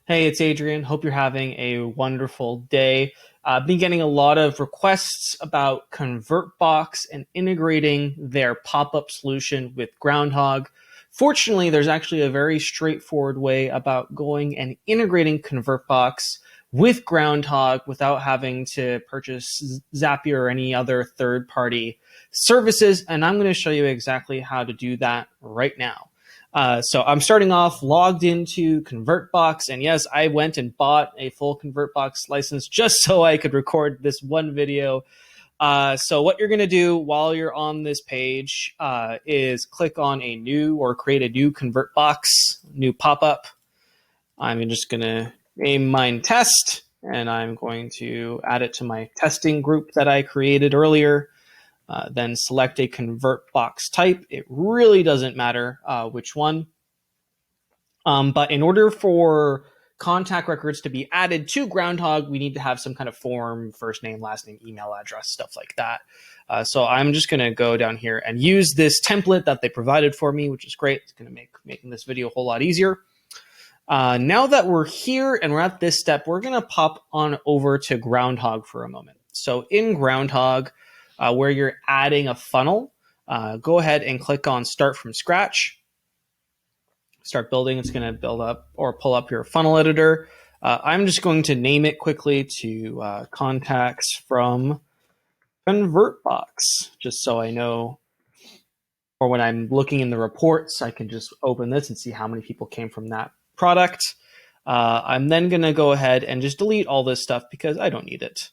Hey, it's Adrian. Hope you're having a wonderful day. I've been getting a lot of requests about ConvertBox and integrating their pop-up solution with Groundhogg. Fortunately, there's actually a very straightforward way about going and integrating ConvertBox with Groundhogg without having to purchase Zapier or any other third-party services, and I'm going to show you exactly how to do that right now. So I'm starting off logged into ConvertBox, and yes, I went and bought a full ConvertBox license just so I could record this one video. So what you're going to do while you're on this page is click on a new or create a new ConvertBox, new pop-up. I'm just going to name mine test, and I'm going to add it to my testing group that I created earlier. Then select a ConvertBox type. It really doesn't matter which one. But in order for contact records to be added to Groundhogg, we need to have some kind of form, first name, last name, email address, stuff like that. So I'm just going to go down here and use this template that they provided for me, which is great. It's going to make making this video a whole lot easier. Now that we're here and we're at this step, we're going to pop on over to Groundhogg for a moment. So in Groundhogg, where you're adding a funnel, go ahead and click on Start from Scratch. Start building. It's going to build up or pull up your funnel editor. I'm just going to name it quickly to Contacts from ConvertBox, just so I know, or when I'm looking in the reports, I can just open this and see how many people came from that product. I'm then going to go ahead and just delete all this stuff because I don't need it.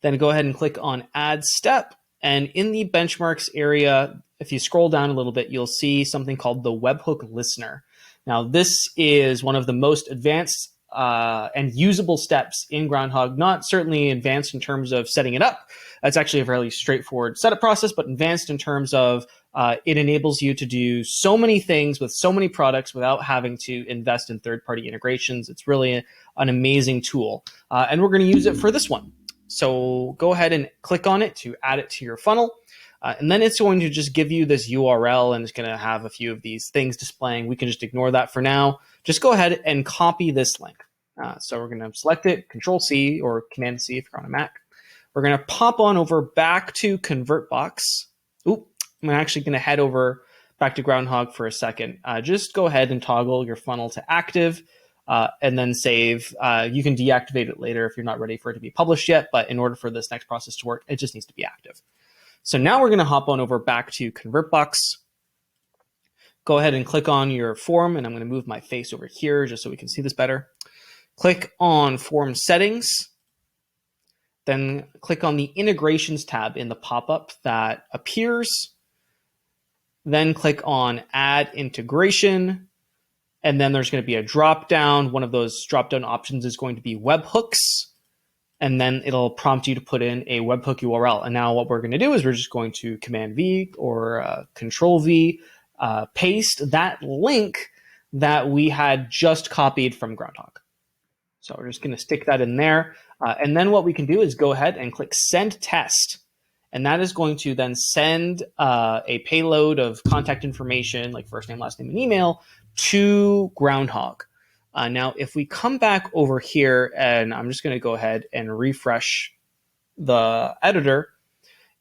Then go ahead and click on Add Step. And in the benchmarks area, if you scroll down a little bit, you'll see something called the webhook listener. Now, this is one of the most advanced and usable steps in Groundhogg, not certainly advanced in terms of setting it up. It's actually a fairly straightforward setup process, but advanced in terms of it enables you to do so many things with so many products without having to invest in third-party integrations. It's really an amazing tool. And we're going to use it for this one. So go ahead and click on it to add it to your funnel. And then it's going to just give you this URL, and it's going to have a few of these things displaying. We can just ignore that for now. Just go ahead and copy this link. So we're going to select it, Control-C or Command-C if you're on a Mac. We're going to pop on over back to ConvertBox. Oop, I'm actually going to head over back to Groundhogg for a second. Just go ahead and toggle your funnel to active. And then save. You can deactivate it later if you're not ready for it to be published yet, but in order for this next process to work, it just needs to be active. So now we're going to hop on over back to ConvertBox. Go ahead and click on your form, and I'm going to move my face over here just so we can see this better. Click on Form Settings. Then click on the Integrations tab in the pop-up that appears. Then click on Add Integration. And then there's going to be a drop-down. One of those drop-down options is going to be webhooks. And then it'll prompt you to put in a webhook URL. And now what we're going to do is we're just going to Command-V or Control-V, paste that link that we had just copied from Groundhogg. So we're just going to stick that in there. And then what we can do is go ahead and click Send Test. And that is going to then send a payload of contact information, like first name, last name, and email, to Groundhogg. Now, if we come back over here, and I'm just going to go ahead and refresh the editor,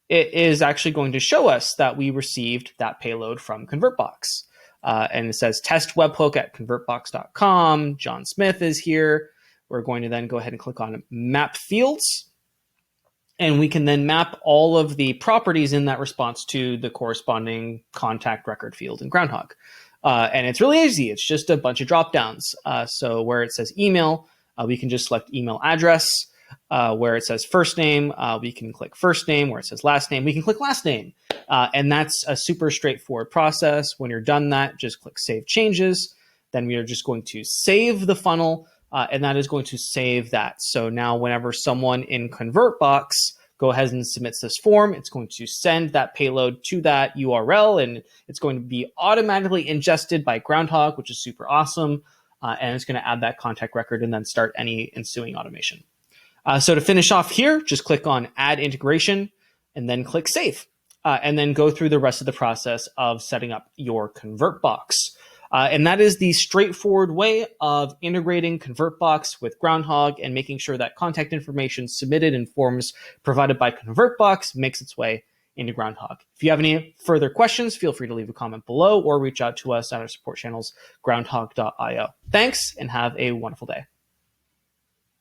it is actually going to show us that we received that payload from ConvertBox. And it says test webhook at convertbox.com. John Smith is here. We're going to then go ahead and click on Map Fields. And we can then map all of the properties in that response to the corresponding contact record field in Groundhogg. And it's really easy. It's just a bunch of drop downs. So where it says email, we can just select email address. Where it says first name, we can click first name. Where it says last name, we can click last name. And that's a super straightforward process. When you're done that, just click Save Changes. Then we are just going to save the funnel. And that is going to save that. So now whenever someone in ConvertBox go ahead and submits this form, it's going to send that payload to that URL, and it's going to be automatically ingested by Groundhogg, which is super awesome. And it's going to add that contact record and then start any ensuing automation. So to finish off here, just click on Add Integration and then click Save. And then go through the rest of the process of setting up your ConvertBox. And that is the straightforward way of integrating ConvertBox with Groundhogg and making sure that contact information submitted in forms provided by ConvertBox makes its way into Groundhogg. If you have any further questions, feel free to leave a comment below or reach out to us at our support channels, groundhogg.io. Thanks, and have a wonderful day.